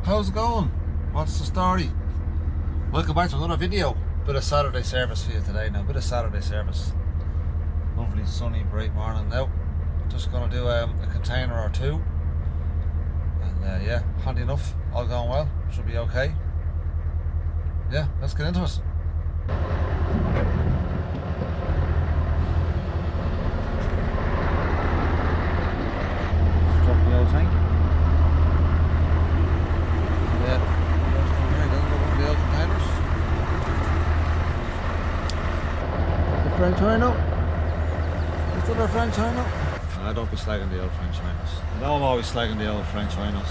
how's it going? What's the story? Welcome back to another video. Bit of Saturday service for you today now, bit of Saturday service. Lovely sunny bright morning now. Just gonna do a container or two. And yeah, handy enough, all going well, should be okay. Yeah, let's get into it. Drop the old tank. French China. Is that our French China? I don't be slagging the old French Chinas. I know I'm always slagging the old French Chinas.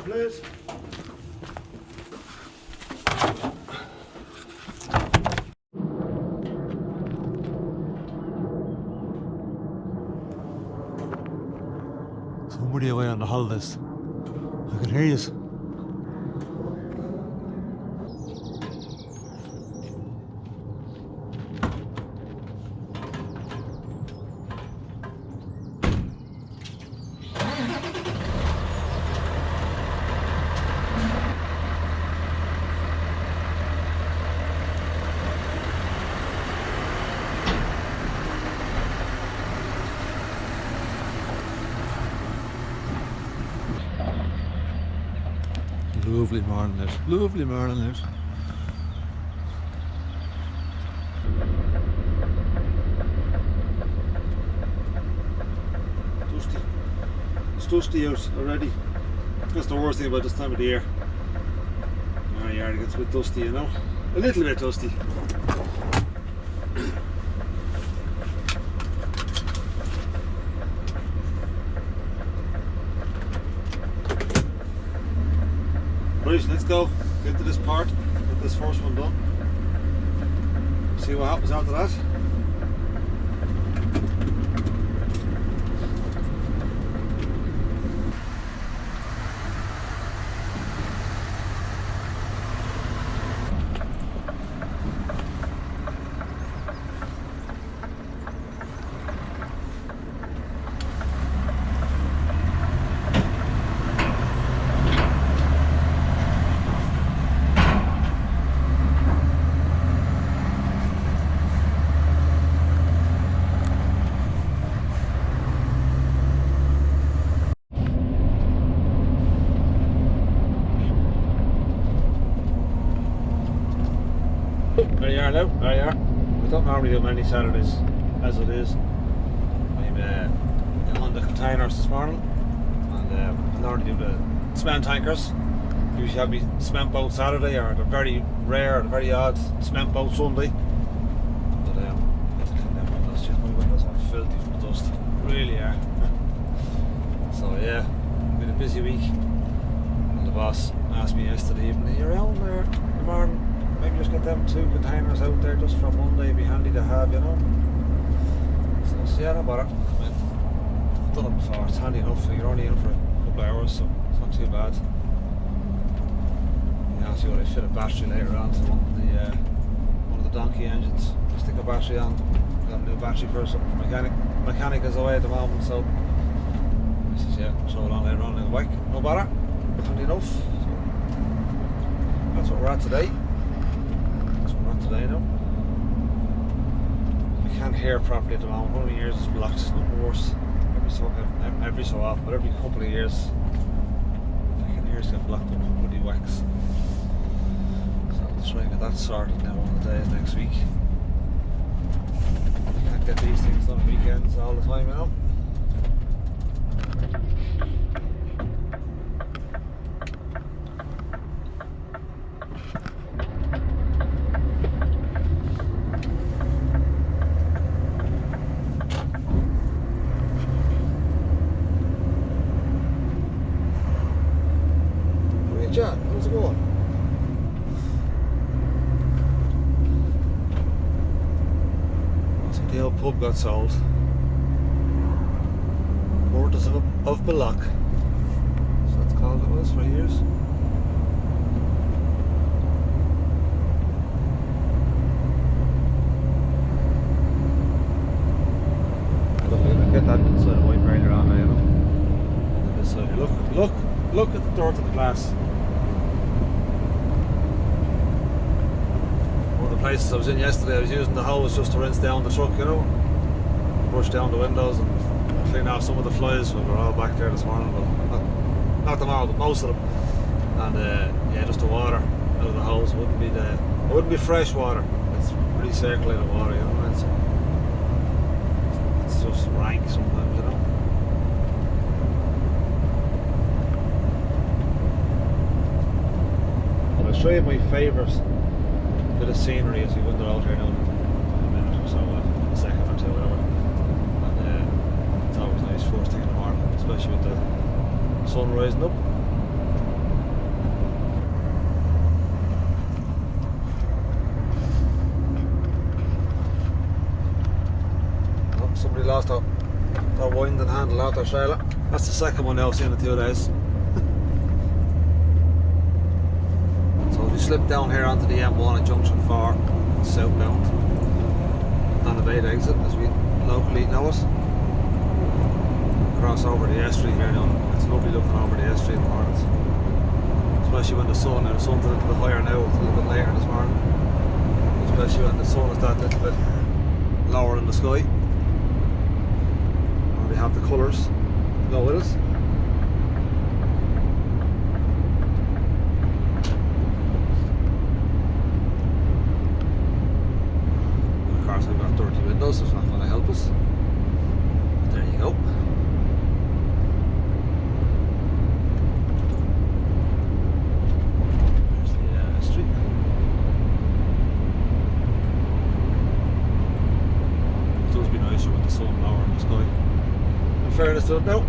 Please. Somebody away on the holidays. I can hear you. Lovely morning out. Lovely morning out. Dusty. It's dusty out already. That's the worst thing about this time of the year. Our yard gets a bit dusty, you know. A little bit dusty. Right, let's go. Get to this part. Get this first one done. See what happens after that. There you are now, there you are. I don't normally do many Saturdays as it is. I'm on the containers this morning and I normally do the cement tankers. Usually have me cement boat Saturday, or the very rare, the very odd cement boat Sunday. But I have to clean them windows, just my windows are filthy from dust, really are. So yeah, it's been a busy week and the boss asked me yesterday evening, "Are you around there tomorrow? Maybe just get them 2 containers out there just for Monday, it'd be handy to have, you know." So yeah, no bother. I mean, I've done it before, it's handy enough. You're only in for a couple of hours, so it's not too bad. You know, see what I fit a battery later on to one of the donkey engines. Just stick a battery on. Got a new battery for some mechanic is away at the moment, so he says yeah, show it on later on in the bike. No bother. Handy enough. So that's what we're at today. Today now. I can't hear properly at the moment. One of my ears is blocked. It's not worse. Every so often, but every couple of years I can ears get blocked up with bloody wax. So I'll try and get that sorted now one of the days next week. Can't get these things done on weekends all the time, you know. John, how's it going? So the old pub got sold. Mortis of Ballock. So that's called it was for years. Get that inside the white burner on there, you know. And this side, look at the door to the glass. One of the places I was in yesterday, I was using the hose just to rinse down the truck, you know, brush down the windows and clean off some of the flies. We were all back there this morning, but not them all, but most of them. And yeah, just the water out of the hose wouldn't be fresh water. It's pretty circulated water, you know. It's just rank sometimes, you know. I'll show you my favourite bit of scenery as we wander out here now in a minute or so, a second or two, whatever. And it's always nice first thing in the morning, especially with the sun rising up. Oh, somebody lost their winding handle out there, Charlotte. That's the second one now I've seen in 2 days. We slip down here onto the M1 at junction 4, southbound, on the Bait exit as we locally know it. Cross over the estuary here now. It's lovely looking over the estuary in the mornings, especially when the sun's a little bit higher now. It's a little bit later this morning, especially when the sun is that little bit lower in the sky. And we have the colours to go with us. We've got dirty windows, so it's not going to help us. But there you go. There's the street. It does be nicer with the sun lower in the sky. In fairness to it now,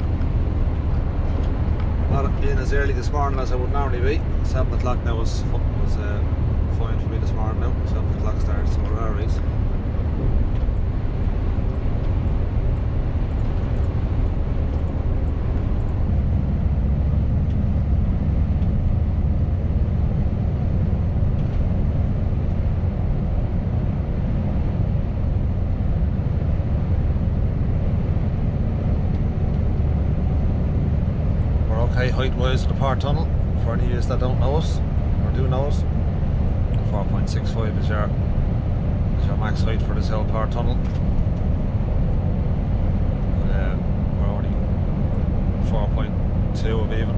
not being as early this morning as I would normally be. 7 o'clock now was fine for me this morning now. 7 o'clock starts, so we're alright. Okay, height-wise of the Park Tunnel, for any of you that don't know us, or do know us, 4.65 is your max height for this whole Park Tunnel. We're only 4.2 of even.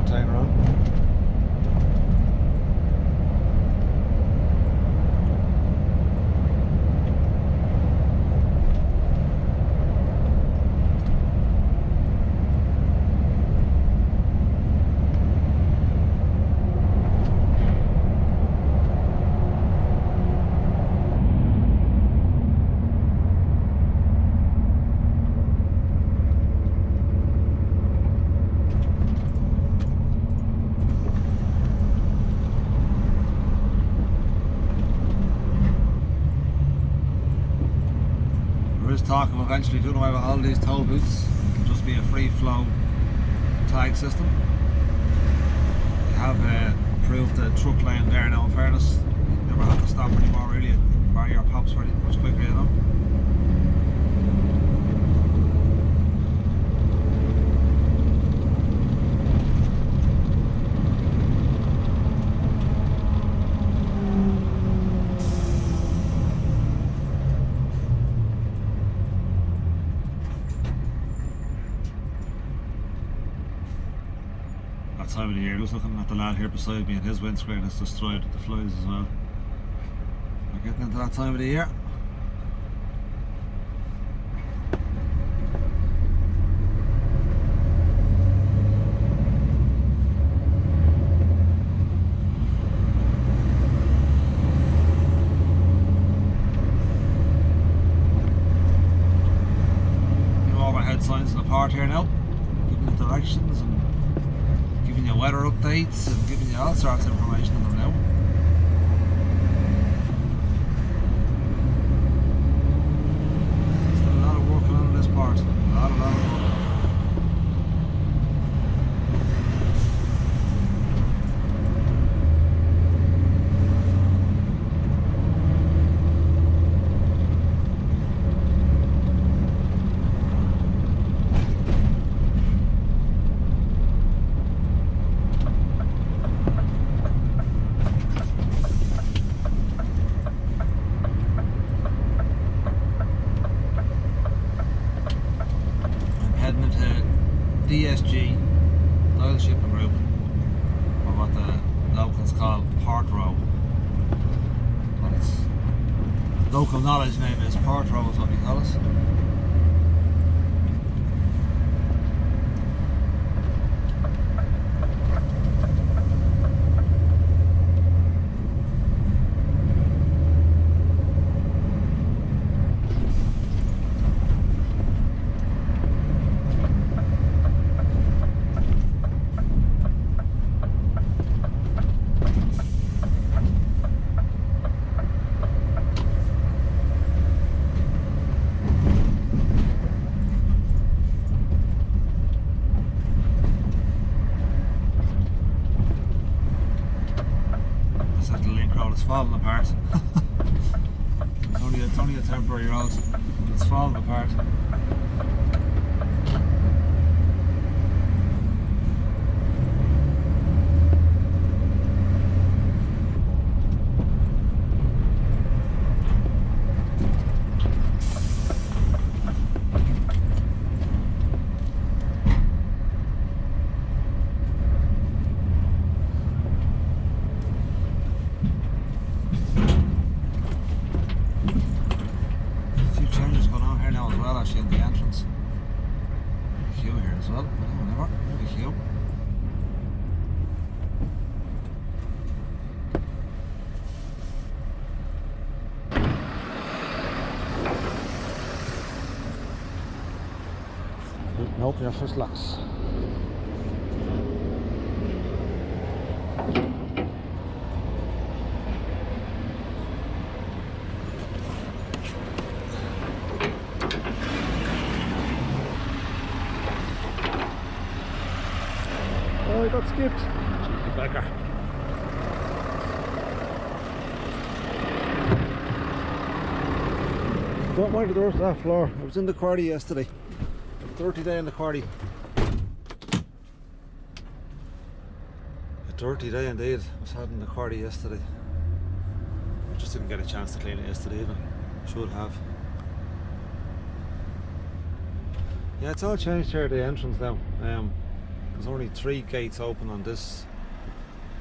Turn around. Talk of eventually doing away with all these toll booths and just be a free flow tag system. We have improved the truck lane there now, in fairness. You never have to stop anymore really, barrier pops pretty much quicker, you know. that time of the year. Just looking at the lad here beside me, and his windscreen is destroyed with the flies as well. We're getting into that time of the year. Signs in the part here now, giving you directions and giving you weather updates and giving you all sorts of information on them now. Still a lot of work on this part, a lot of work. DSG, Oil Shipping Group, or what the locals call Port Row. But its local knowledge name is Port Row, is what we call it. It's falling apart. It's only a temporary road, but it's falling apart. Actually in the entrance. A queue here as well, but whatever, a queue. Nope, your first locks. Oh, I got skipped. Backer. Don't mind the doors to that floor. I was in the quarry yesterday. 30 day in the quarry. A dirty day indeed. I was had in the quarry yesterday. I just didn't get a chance to clean it yesterday either. Should have. Yeah, it's all changed here at the entrance now. There's only 3 gates open on this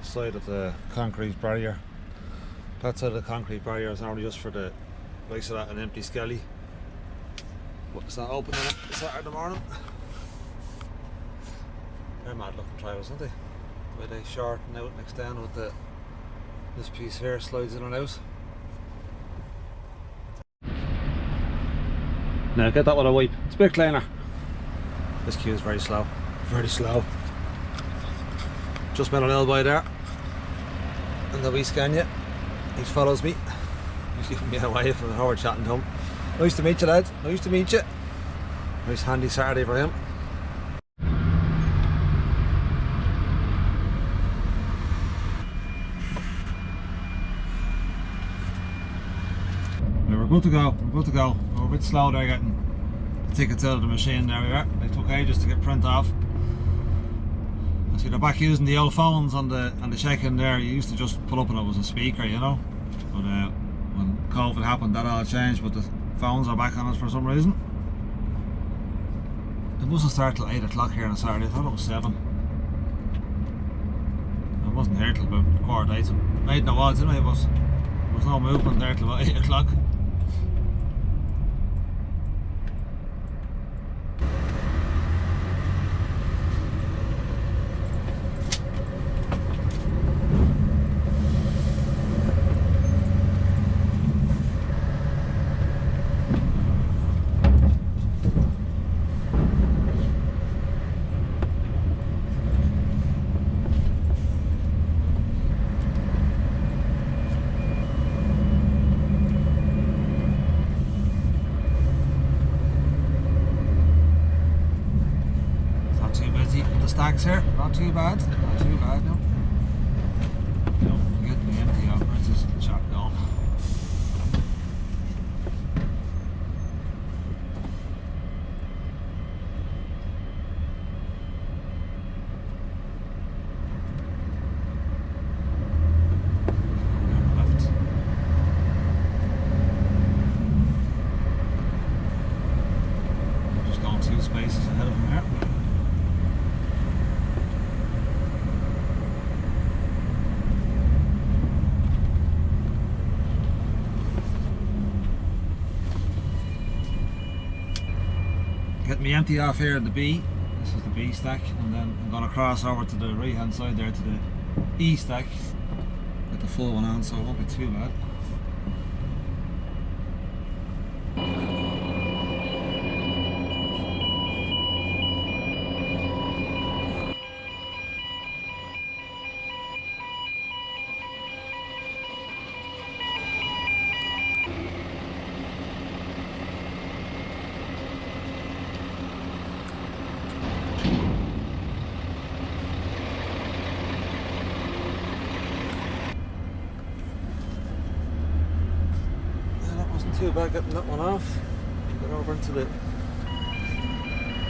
side of the concrete barrier. That side of the concrete barrier is only just for the likes of that an empty skelly. But it's not open on it Saturday morning. They're mad looking trials, aren't they? The way they shorten out and extend with this piece here slides in and out. Now get that with a wipe. It's a bit cleaner. This queue is very slow. Very slow. Just met an elbow there, and the wee scan you. He follows me. He's giving me a wave from how we're chatting to him. Nice to meet you, lad. Nice to meet you. Nice handy Saturday for him. We're good to go. We're good to go. We're a bit slow there getting the tickets out of the machine. There we are. They took ages to get print off. See, they're back using the old phones on the check-in there. You used to just pull up and it was a speaker, you know. But when COVID happened, that all changed. But the phones are back on us for some reason. It mustn't start till 8 o'clock here on a Saturday. I thought it was 7. wasn't here till about 8:15, so 8 no odds anyway, but there was no movement there till about 8 o'clock. Stacks here, not too bad, not too bad, no. No, get me empty off, let's just chop going. Left. Just going 2 spaces ahead of him here. Get me empty off here at the B. This is the B stack, and then I'm going to cross over to the right hand side there to the E stack. Get the full one on, so it won't be too bad. Too bad getting that one off. Get over into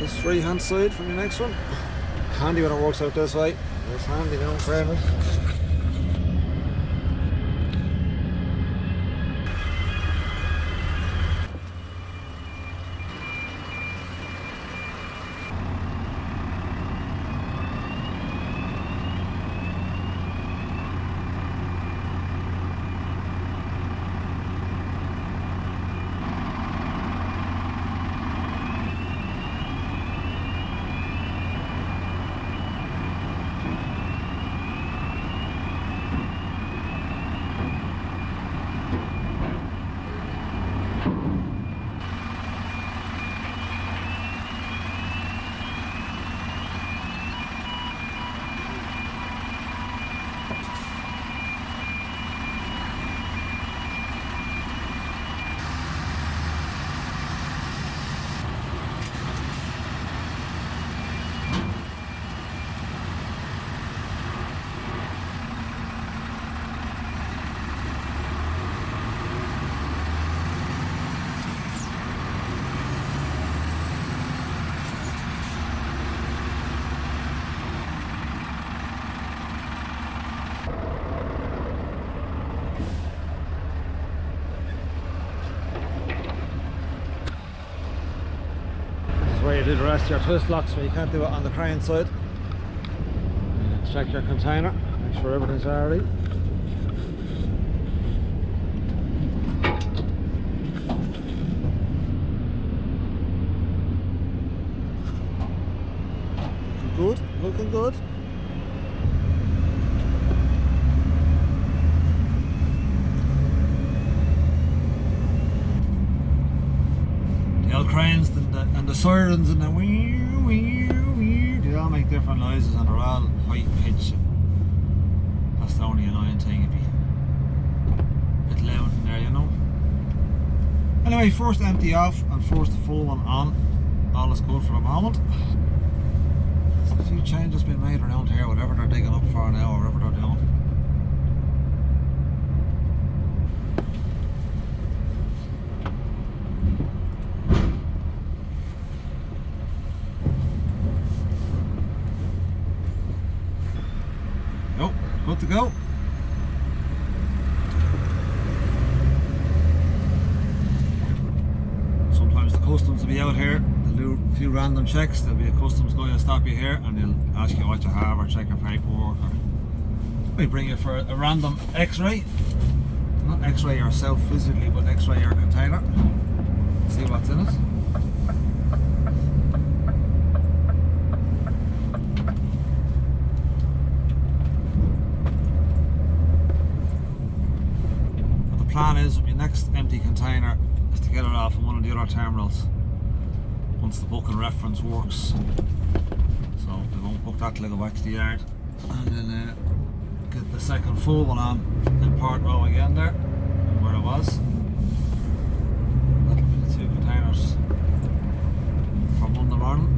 this free hand side from the next one. Handy when it works out this way. It's handy now, fair enough. Where you do the rest of your twist locks, but you can't do it on the crane side. Check your container, make sure everything's alright. Good, looking good. The old cranes and the sirens and the wee, they all make different noises and they're all high pitched. That's the only annoying thing, it'd be a bit loud in there, you know. Anyway, first empty off and first full one on. All is good for the moment. There's a few changes been made around here, whatever they're digging up for now or whatever they're doing. Nope, good to go. Sometimes the customs will be out here, they'll do a few random checks. There'll be a customs guy will stop you here and they'll ask you what you have or check your paperwork or We bring you for a random x-ray. Not x-ray yourself physically, but x-ray your container. See what's in it. But the plan is, your next empty container is to get it off in one of the other terminals once the booking reference works. So we won't book that till I go back to the yard, and then get the second full one on in Port Row again there, where it was. That'll be the 2 containers for Monday morning.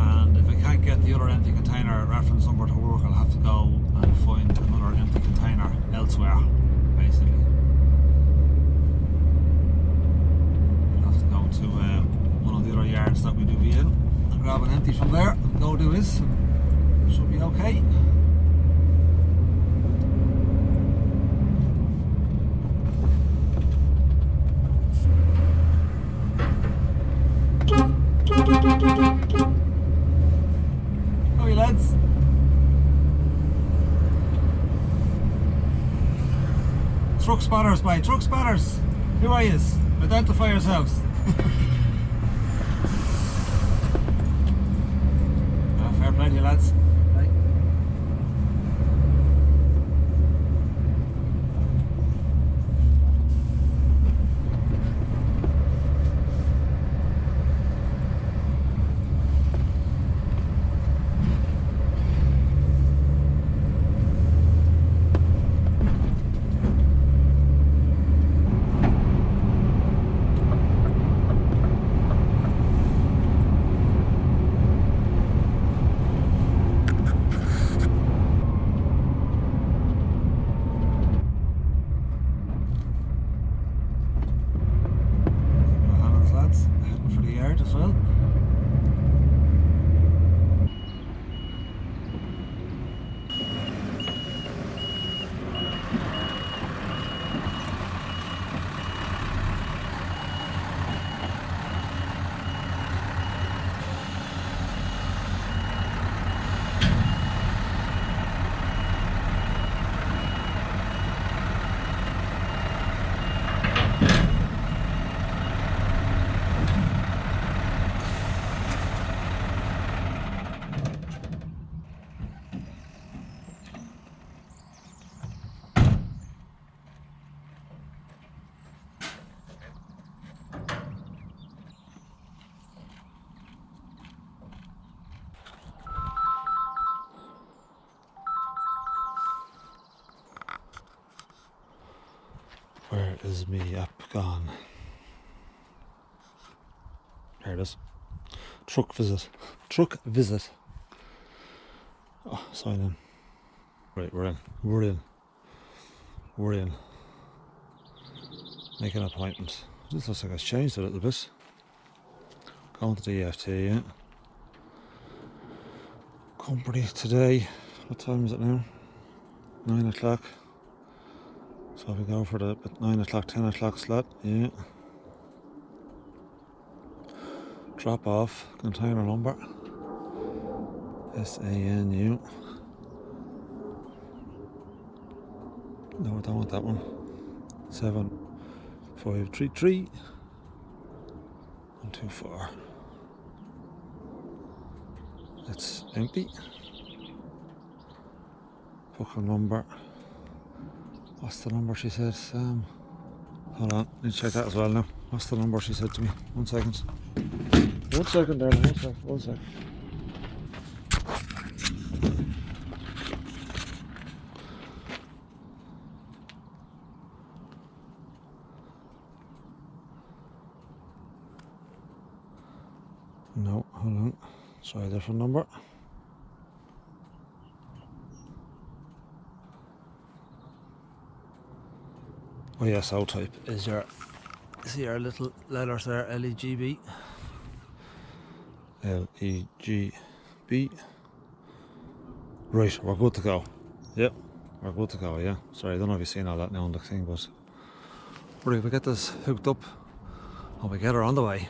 And if I can't get the other empty container reference number to work, I'll have to go and find another empty container elsewhere, basically. I'll have to go to one of the other yards that we do be in and grab an empty from there and go do this. Should be okay. How are you, lads? Truck spotters, mate. Truck spotters. Who are you? Identify yourselves. Fair play to you, lads. Right. As well. Where is me app gone? There it is. Truck visit. Truck visit. Oh, sign in. Right, we're in. We're in. We're in. Make an appointment. This looks like it's changed a little bit. Going to the EFT, yeah. Company today. What time is it now? 9 o'clock. So we go for the 9 o'clock, 10 o'clock slot, yeah. Drop off, container number, SANU. No, I don't want that one. 7533 124. It's empty. Booking number. What's the number she said? Hold on, need to check that as well now. What's the number she said to me? 1 second. 1 second, darling. 1 second. 1 second. No, hold on. Try a different number. Oh yes, O type is your, see our little letters there, LEGB. LEGB. Right, we're good to go. Yep, we're good to go, yeah. Sorry, I don't know if you've seen all that now on the thing, but right, we get this hooked up and we get her on the way.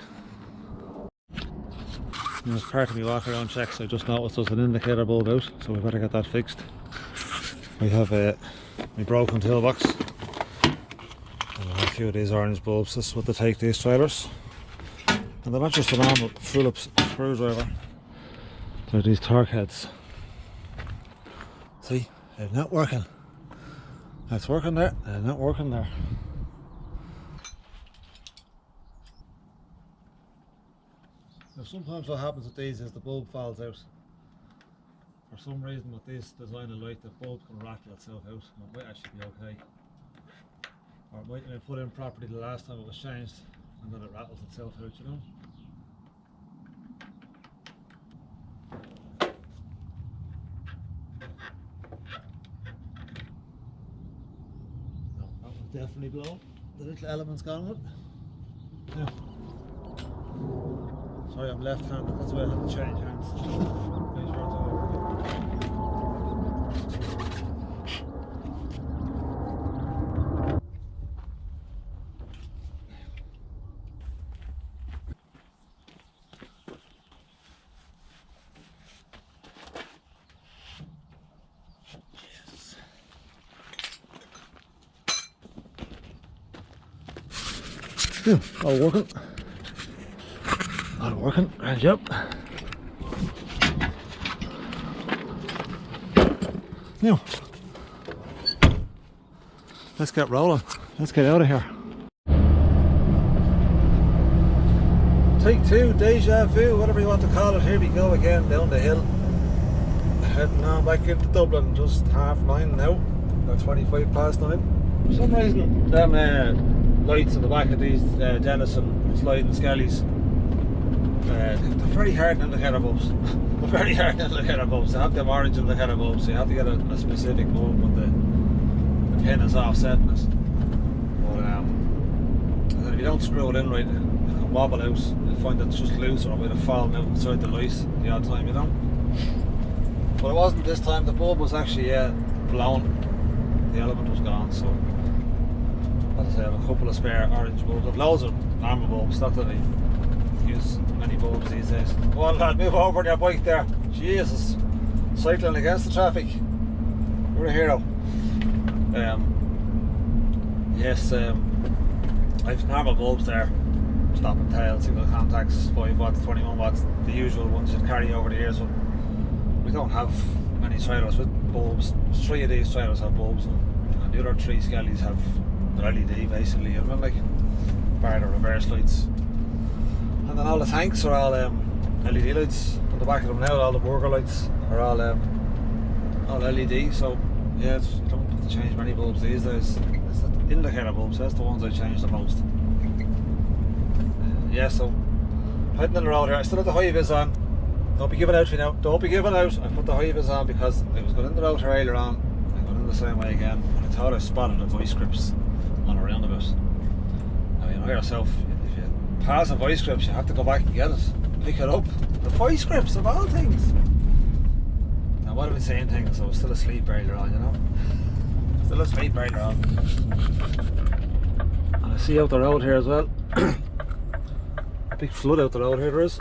And as part of my walk around checks, I just noticed there's an indicator bulb out, so we better get that fixed. I have my broken toolbox. And I have a few of these orange bulbs. This is what they take these trailers. And they're not just a normal Phillips screwdriver. They're these torque heads. See, they're not working. It's working there, they're not working there. Now sometimes what happens with these is the bulb falls out. For some reason with this design of light, the bulb can rattle itself out. It might actually be okay. Or it might have been put in properly the last time it was changed and then it rattles itself out, you know. No, that one's definitely blown. The little element's gone with it. Now, sorry, I'm left-handed, that's why I have to change hands. Yeah, all working. All working. Grand job. Now, let's get rolling. Let's get out of here. Take two, deja vu, whatever you want to call it. Here we go again down the hill. Heading on back into Dublin. Just 9:30 now. About 25 past 9. For some reason, them lights in the back of these Denison sliding skellies, they're very hard indicator bulbs. They're very hard indicator bulbs. They have them orange indicator bulbs, so you have to get a specific one when the pin is offset. But if you don't screw it in right, it can wobble out. You'll find that it's just loose, or it might have fallen out inside the light the odd time, you know. But it wasn't this time. The bulb was actually blown. The element was gone, so as I say, I have a couple of spare orange bulbs. I have loads of normal bulbs, not that I use many bulbs these days. Go on lad, move over on your bike there. Jesus, cycling against the traffic. You're a hero. Yes, I've normal bulbs there. Stop and tail, single contacts, 5 watts, 21 watts, the usual ones you'd carry over the years. But we don't have many trailers with bulbs. 3 of these trailers have bulbs, and the other 3 skellies have LED basically, you know, like bar the reverse lights. And then all the tanks are all LED lights on the back of them now. All the burger lights are all LED. So yeah, you don't have to change many bulbs these days. It's the indicator bulbs, that's the ones I change the most. Yeah, so heading on the road here. I still have the high vis on. Don't be giving out, you know. Don't be giving out. I put the high vis on because I was going in the road earlier on. I'm going in the same way again. And I thought I spotted the vice grips on a roundabout. Now you know yourself, if you pass a vice grips, you have to go back and get it, pick it up. The vice grips of all things. Now what have I been saying things? I was still asleep earlier on, you know. Still asleep earlier on. And I see out the road here as well. A big flood out the road here there is.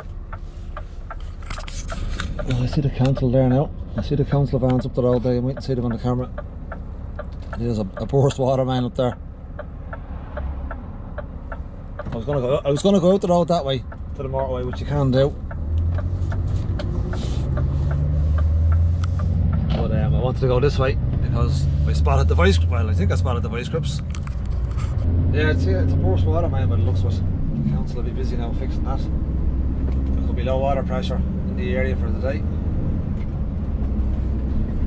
Oh, I see the council there now. I see the council vans up the road there. You mightn't see them on the camera. There's a burst water main up there. I was gonna go out the road that way to the motorway, which you can do. But I wanted to go this way because I spotted the vice. Well, I think I spotted the vice grips. Yeah, it's a burst water main, but it looks like the council will be busy now fixing that. There could be low water pressure in the area for the day.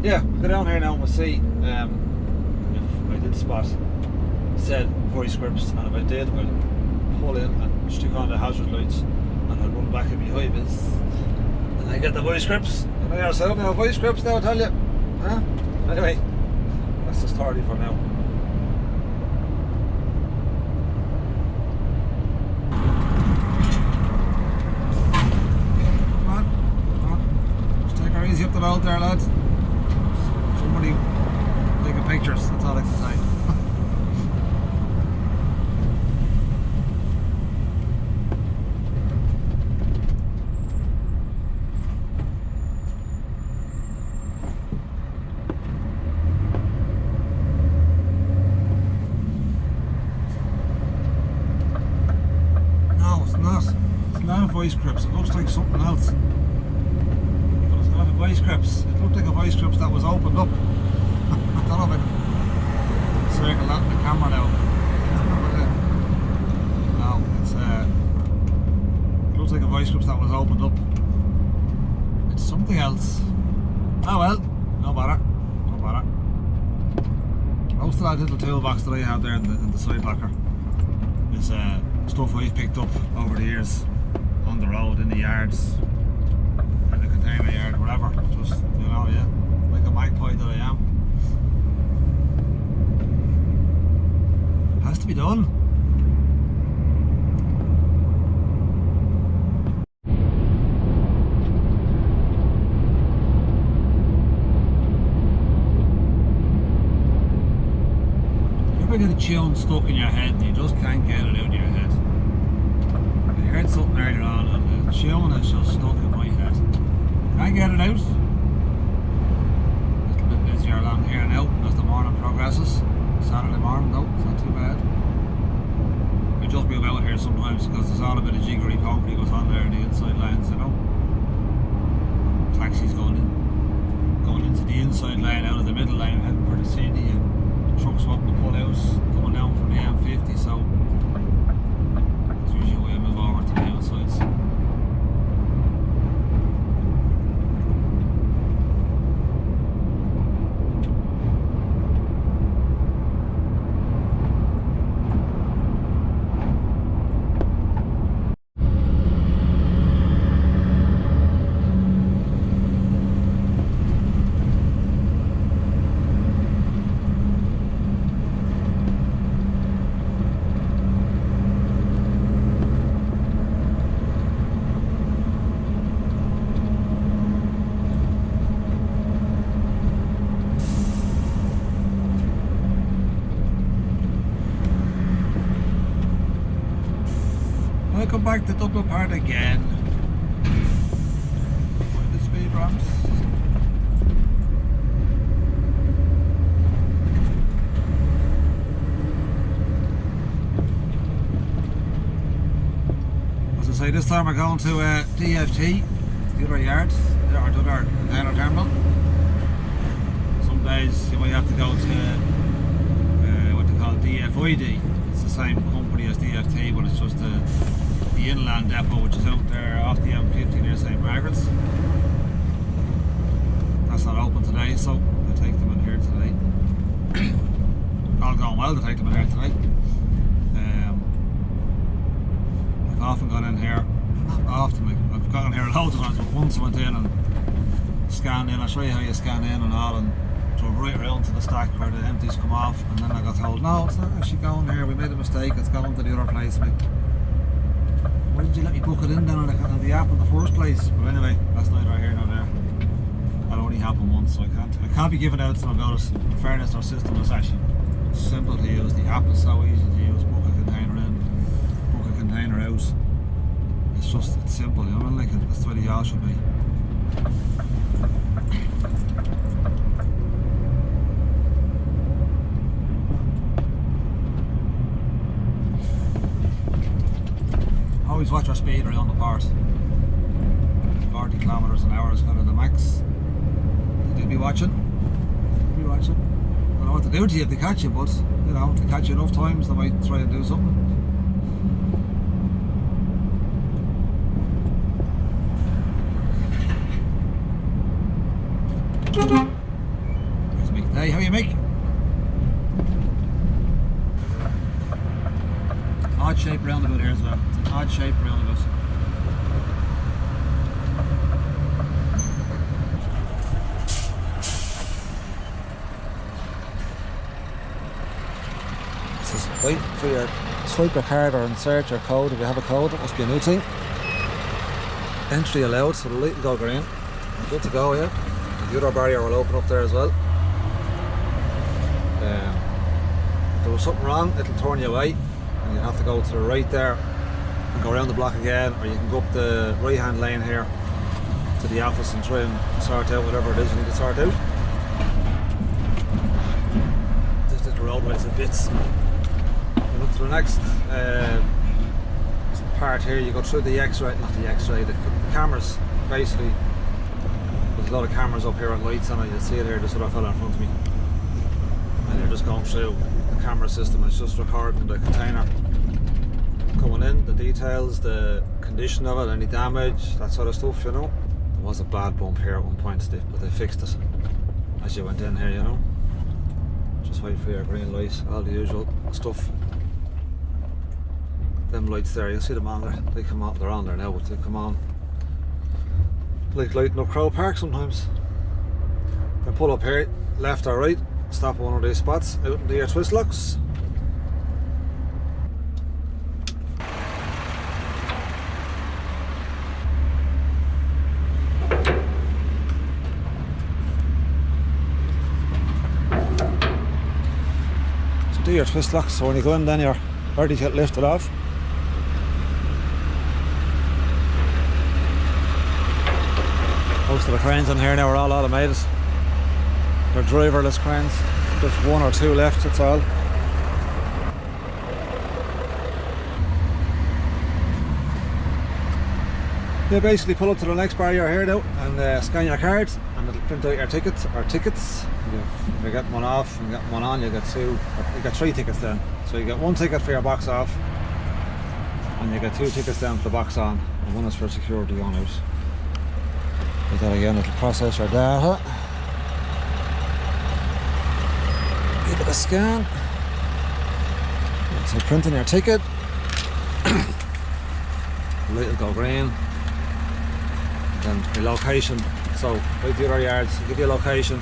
Yeah, go down here now and we'll see if I did spot said voice grips, and if I did, I'll pull in and stick on the hazard lights and I'll run back in my high vis and I get the voice grips. You know yourself now, voice grips now, I tell you. Huh? Anyway, that's the story for now. Easy up the road there, lads. Somebody taking pictures, that's all I can say. vice grips. It looks like something else. But it's not a vice grips. It looked like a vice grips that was opened up. I don't know if I can circle that in the camera now. No, it's it looks like a vice grips that was opened up. It's something else. Oh well, no matter. No matter. Most of that little toolbox that I have there in the side locker is stuff I've picked up over the years on the road, in the yards, in the container yard, whatever. Just, you know, yeah, like a magpie that I am. Has to be done. You ever get a tune stuck in your head and you just can't get it out of your head? I heard something earlier on and the tune is just stuck in my head. Can't get it out. A little bit busier along here now as the morning progresses. Saturday morning though, it's not too bad. We just be about here sometimes because there's all a bit of jiggery pokery goes on there in the inside lanes, you know. Taxis going into the inside lane out of the middle lane heading for the city, and trucks wanting to pull out coming down from the M50, so that's usually why I move over to the outsides. Welcome back to Dublin part again. Find the speed ramps. As I say, this time we're going to DFT, the other yards, or the other container terminal. Some days you might have to go to what they call DFID. It's the same company as DFT, but it's just the inland depot, which is out there off the M50 near St Margaret's. That's not open today, so I'll take them in here today. All going well to take them in here today. I've often gone in here, not often, I've gone in here loads of times, but once I went in and scanned in. I'll show you how you scan in and all, and drove right around to the stack where the empties come off, and then I got told, no, it's not actually going here, we made a mistake, it's going to the other place. Why did you let me book it in then on the app in the first place? But anyway, that's neither here nor there. That only happened once, so I can't be giving out to them about it. In fairness, our system is actually simple to use. The app is so easy to use. Book a container in, book a container out. It's simple, you know, like that's the way the all should be. Always watch our speed around the part. 40 kilometers an hour is kind of the max. They'll be watching. They'll be watching. I don't know what to do to you if they catch you, but you know, if they catch you enough times, they might try and do something. There's Mick. Hey, how are you, Mick? Odd shape roundabout here as well. It's an odd shape roundabout. It says wait for your swipe your card or insert your code. If you have a code, it must be a new thing. Entry allowed, so the light will go green. Good to go, yeah. The other barrier will open up there as well. If there was something wrong, it'll turn you away. And you have to go to the right there and go around the block again, or you can go up the right hand lane here to the office and try and sort out whatever it is you need to sort out. Just hit the roadways a bit. And up to the next part here, you go through the X-ray, not the X-ray, the cameras, basically. There's a lot of cameras up here with lights on it. You'll see it here, there's another fella in front of me. And you're just going through the camera system, it's just recording the container coming in, the details, the condition of it, any damage, that sort of stuff, you know. There was a bad bump here at one point, but they fixed it as you went in here, you know. Just wait for your green light, all the usual stuff. Them lights there, you'll see them on there. They come on, they're on there now, but they come on like lighting up Crow Park sometimes. Then pull up here, left or right, stop at one of these spots, out into your twist locks. So do your twist locks, so when you go in then you're ready to get lifted off. Most of the cranes in here now are all automated. They're driverless cranes. Just one or two left, that's all. You basically pull up to the next barrier here now and scan your cards, and it'll print out your tickets or tickets. If you get one off and get one on, you get two. You get 3 tickets then. So you get 1 ticket for your box off, and you get 2 tickets down for the box on, and 1 is for security going out. Do that again, it'll process your data. Give it a scan. So printing your ticket. The light will go green. Then your location. So like the other yards, give you a location.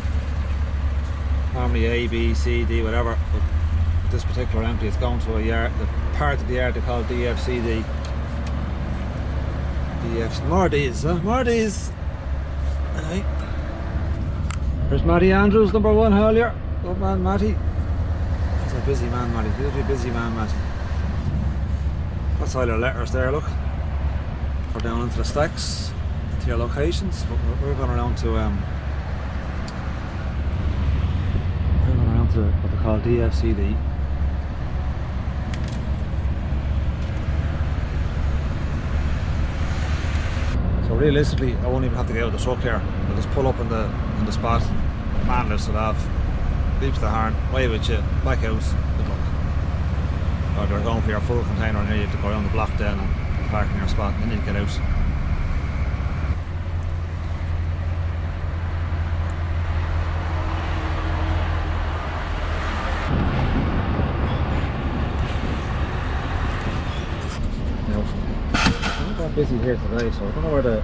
How many A, B, C, D, whatever. But this particular empty, it's going to a yard, the part of the yard they call DFCD. More D's, huh? More D's. Right. There's Matty Andrews, number 1 haulier. Good man, Matty. He's a busy man, Matty. He's a very busy man, Matty. That's all your letters there, look. We're down into the stacks, to your locations. We're going around to what they call DFCD. So realistically, I won't even have to get out of the truck here. I'll just pull up in the spot. Man lifts it off, beeps the horn, wave at you, back out, good luck. Or they're going for your full container in here, you have to go around the block then and park in your spot, and then you get out. Busy here today, so I don't know where the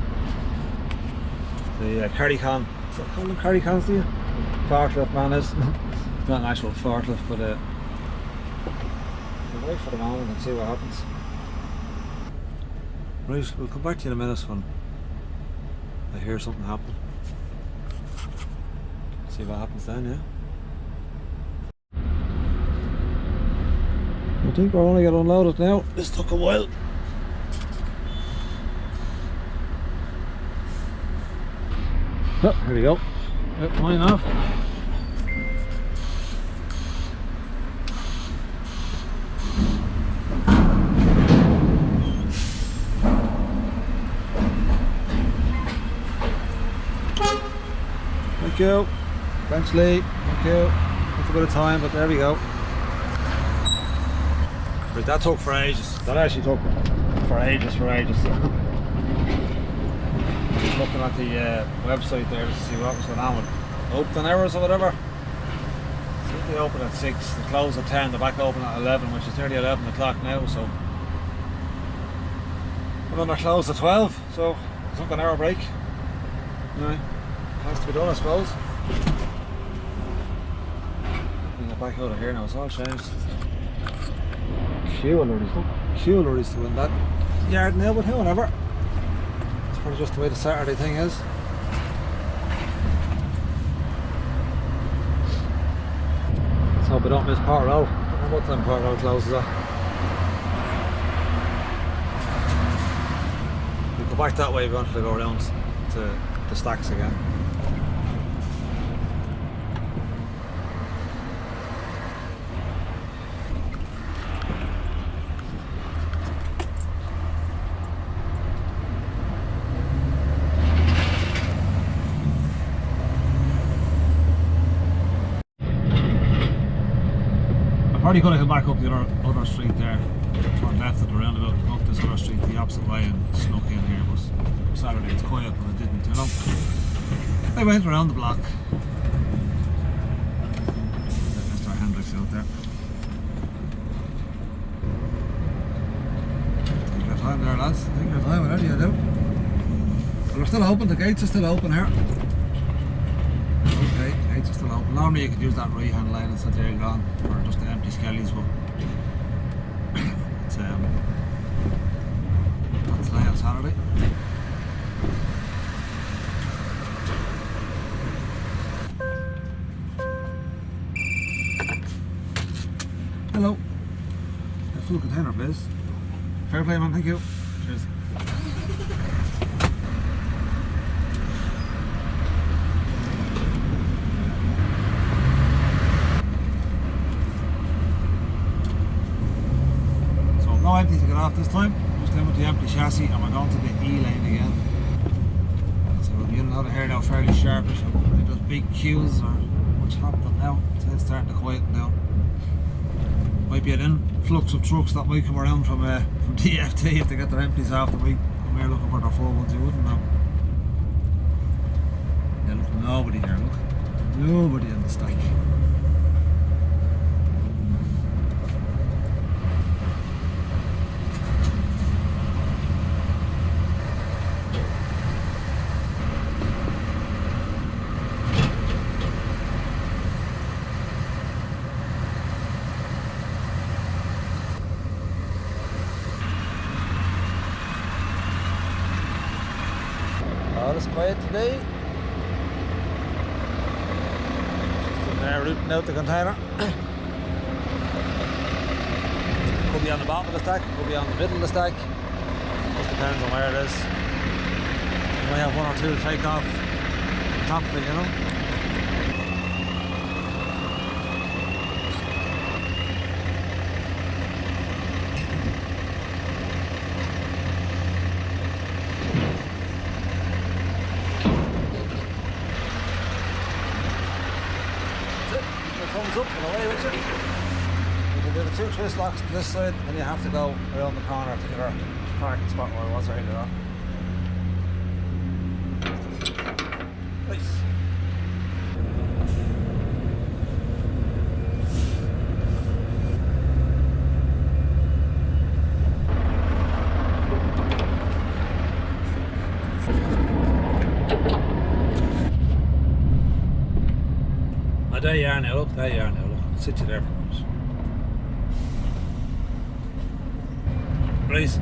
carry con, is that called a carry con to you? Forklift man is. It's not an actual forklift, but we'll wait for the moment and see what happens. Right, we'll come back to you in a minute when I hear something happen. See what happens then, yeah? I think we're only getting unloaded now. This took a while. Oh, here we go. Mine off. Thank you. Thanks, Lee. Thank you. Took a bit of time, but there we go. But that took for ages. That actually took for ages. Looking at the website there to see what was going on with opening hours or whatever. So they open at 6, they close at 10, they're back open at 11, which is nearly 11 o'clock now, so and then they're closed at 12, so it's like an hour break. Anyway, has to be done, I suppose. We get back out of here now, it's all changed. Queue lorries to win that yard now, but however. Probably just the way the Saturday thing is. Let's hope we don't miss Port Row. I don't know what time Port Row closes at. We'll go back that way if we wanted to go around to the stacks again. Already could have come back up the other street there, turned left at the roundabout, go up this other street the opposite way and snuck in here, but Saturday it's quiet, but it didn't, you know. I went around the block. Mr. Hendricks out there. Take your time there, lads. Take your time, whatever you do. Well, we're still open, the gates are still open here. Okay, gates are still open. Normally you could use that right hand lane instead there gone for just the empty skellies, but it's not today on Saturday. Hello. A full container, please. Fair play, man, thank you. Cheers. No empty to get off this time, just in with the empty chassis and we're going to the E lane again. So we'll be in and out of here now fairly sharpish. I don't think those big queues are much happening now, it's starting to quieten down. Might be an influx of trucks that might come around from DFT if they get their empties off the week. Come here looking for their full ones, you wouldn't know. Yeah, look, nobody here, look. Nobody in the stack. All is quiet today. Just in there rooting out the container. Could be on the bottom of the stack, could be on the middle of the stack. Just depends on where it is. You might have one or two to take off the top of it, you know. Thumbs up and away with it. You can do the 2 twist locks to this side, and you have to go around the corner to your parking spot where I was earlier on. Nice. There you are now, look, there you are now, look. I'll sit you there for a minute.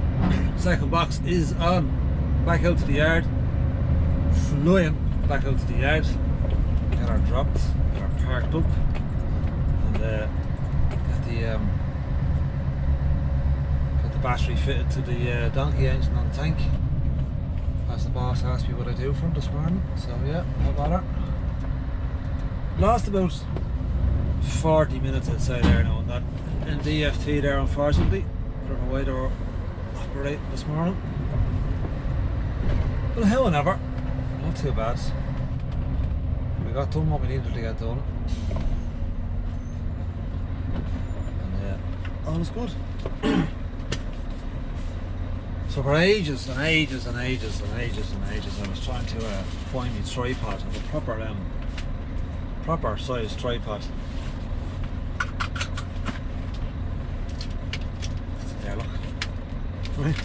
Right, second box is on. Back out to the yard. Flying back out to the yard. Get our dropped, get our parked up. And get the battery fitted to the donkey engine on the tank. As the boss asked me what I do for him this morning. So yeah, no bother. Lost about 40 minutes I'd say there now in DFT there, unfortunately. I don't know why they were operating this morning. But however, not too bad. We got done what we needed to get done. And all is good. So for ages and ages and ages and ages and ages I was trying to find my tripod of a proper size tripod. Yeah, look. Right.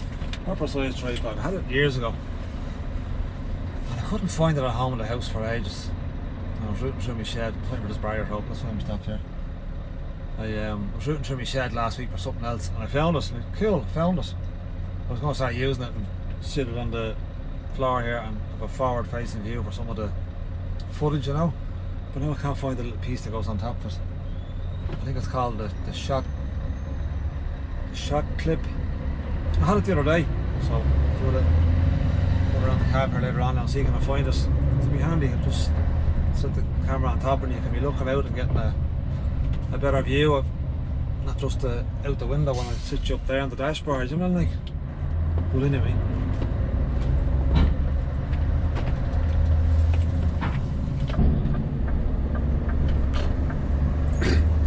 Proper size tripod. I had it years ago. And I couldn't find it at home in the house for ages. And I was rooting through my shed. I'm for this barrier open, that's why I'm stopped here. I was rooting through my shed last week for something else and I found it. Like, cool, I found it. I was going to start using it and sit it on the floor here and have a forward facing view for some of the footage, you know. But now I can't find the little piece that goes on top of it. I think it's called the shot clip. I had it the other day, so I'll do it around the cab here later on and see if I can find it. It'll be handy. I'll just set the camera on top and you can be looking out and getting a better view of not just out the window when I sit you up there on the dashboard, you know, like. But anyway.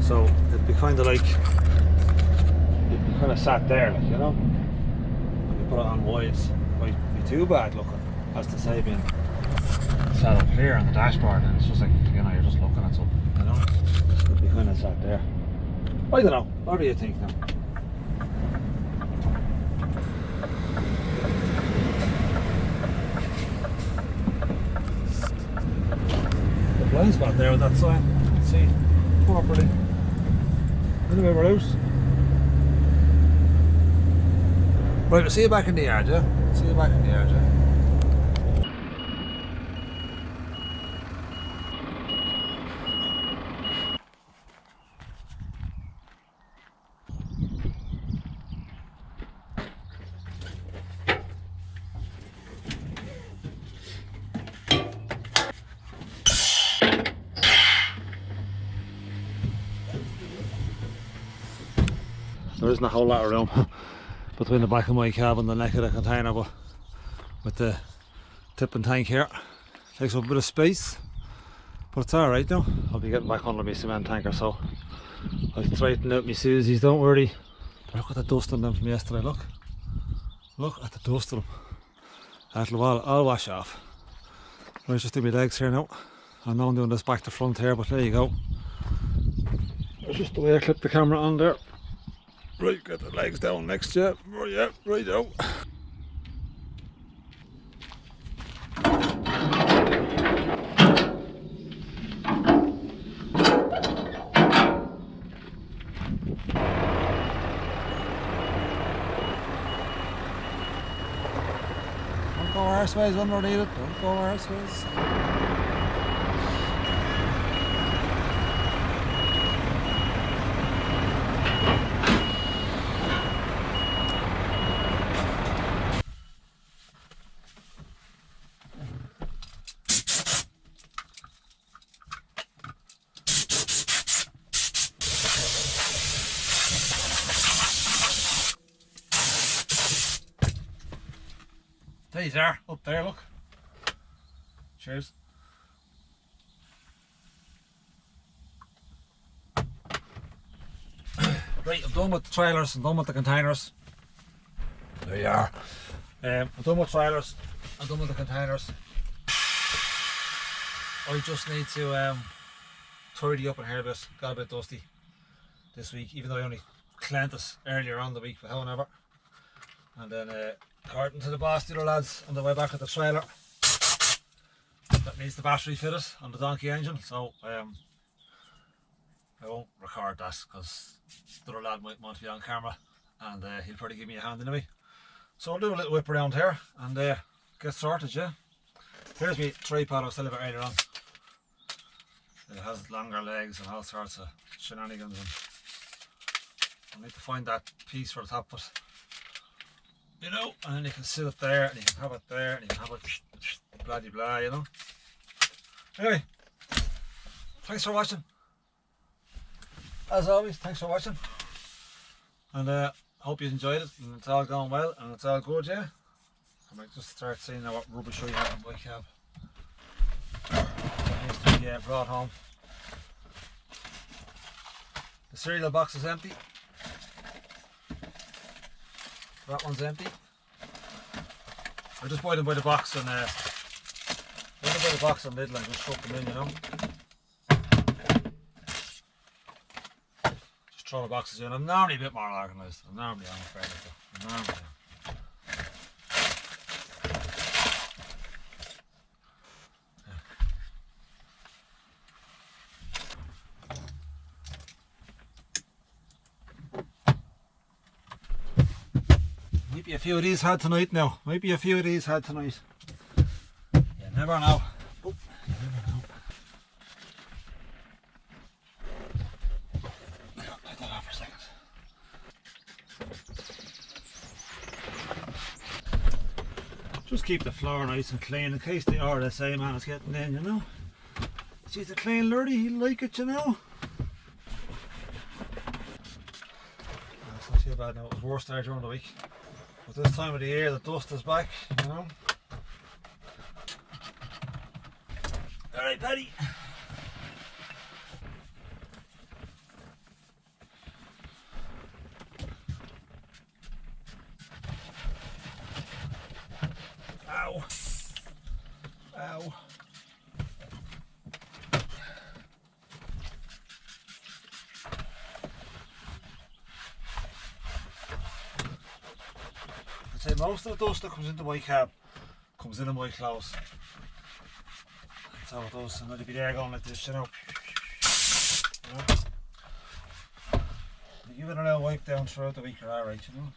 So kind of like, you'd be kind of sat there, like, you know. When you put it on wide, it might be too bad looking, as to say, being sat up here on the dashboard, and it's just like, you know, you're just looking at something, you know. You'd be kind of sat there. I don't know. What do you think now? The blind spot there with that sign. Let's see properly. Anyway, we're out. Right, we'll see you back in the yard, yeah? See you back in the yard, yeah? There isn't a whole lot of room between the back of my cab and the neck of the container, but with the tipping tank here, takes up a bit of space, but it's alright now. I'll be getting back under my cement tanker, so I'll straighten out my Susies, don't worry. Look at the dust on them from yesterday, look at the dust on them. That'll all wash off. I'll just do my legs here now. I know I'm doing this back to front here, but there you go. That's just the way I clip the camera on there. Right, get the legs down next to you. Right, yeah, right out. Don't go arseways underneath it. Don't go arseways. These are up there, look. Cheers. Right, I'm done with the trailers, I'm done with the containers. There you are. I'm done with trailers, I'm done with the containers. I just need to tidy up in here a bit. Got a bit dusty this week, even though I only cleaned it earlier on the week, but however. And then according to the boss, the other lads, on the way back at the trailer, that needs the battery fitted on the donkey engine, so I won't record that because the other lad might want to be on camera, and he'll probably give me a hand anyway. So I'll do a little whip around here and get sorted, yeah. Here's my tripod I was telling you about earlier on. It has longer legs and all sorts of shenanigans, and I need to find that piece for the top of it. You know, and then you can sit it there, and you can have it there, and you can have it blah de blah, you know. Anyway, thanks for watching. As always, thanks for watching. And hope you enjoyed it, and it's all going well, and it's all good, yeah. I might just start seeing what rubbish I have in my cab. That needs to be brought home. The cereal box is empty. That one's empty. I just buy them by the box and Lidl and just chuck them in, you know. Just throw the boxes in. I'm normally a bit more organised. I'm afraid of it. I'm normally. Might be a few of these had tonight now. Might be a few of these had tonight. You never know. Oh, you never know. Take that off for a second. Just keep the floor nice and clean in case the RSA man is getting in, you know. She's a clean lurdy, he'll like it, you know. It's not too bad now. It was worse there during the week. But this time of the year, the dust is back, you know. Alright, Paddy. say most of the dust that comes into my cab comes into my clothes. That's how it does. I'm going to be there going like this, you know. Give it a little wipe down throughout the week, you're alright, you know.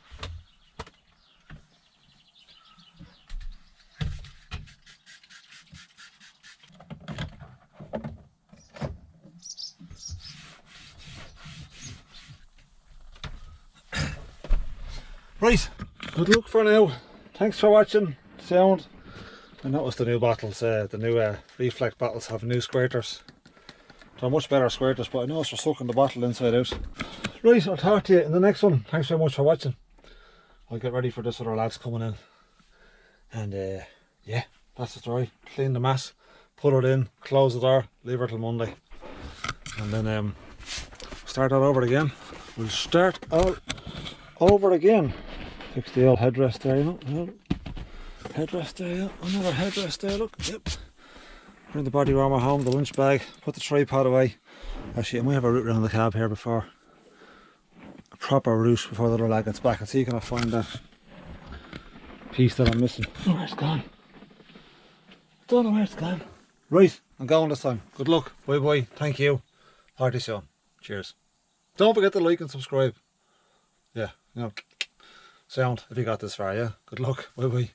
Right, good luck for now. Thanks for watching. Sound. I noticed the new bottles, the new reflect bottles have new squirters. They're much better squirters, but I noticed we're sucking the bottle inside out. Right, I'll talk to you in the next one. Thanks very much for watching. I'll get ready for this other lads coming in. And yeah, that's the story. Clean the mess, put it in, close the door, leave her till Monday. And then start all over again. We'll start all over again. Fix the old headrest there, you know. Headrest there, yeah. Another headrest there, look. Yep. Bring the body warmer home, the lunch bag, put the tripod away. Actually, I might have a route around the cab here before. A proper route before the other lad gets back. I'll see can I find that piece that I'm missing. I don't know where it's gone. I don't know where it's gone. Right, I'm going this time. Good luck. Bye bye. Thank you. Talk to you soon. Cheers. Don't forget to like and subscribe. Yeah, you know. Sound if you got this far, yeah. Good luck. Bye bye.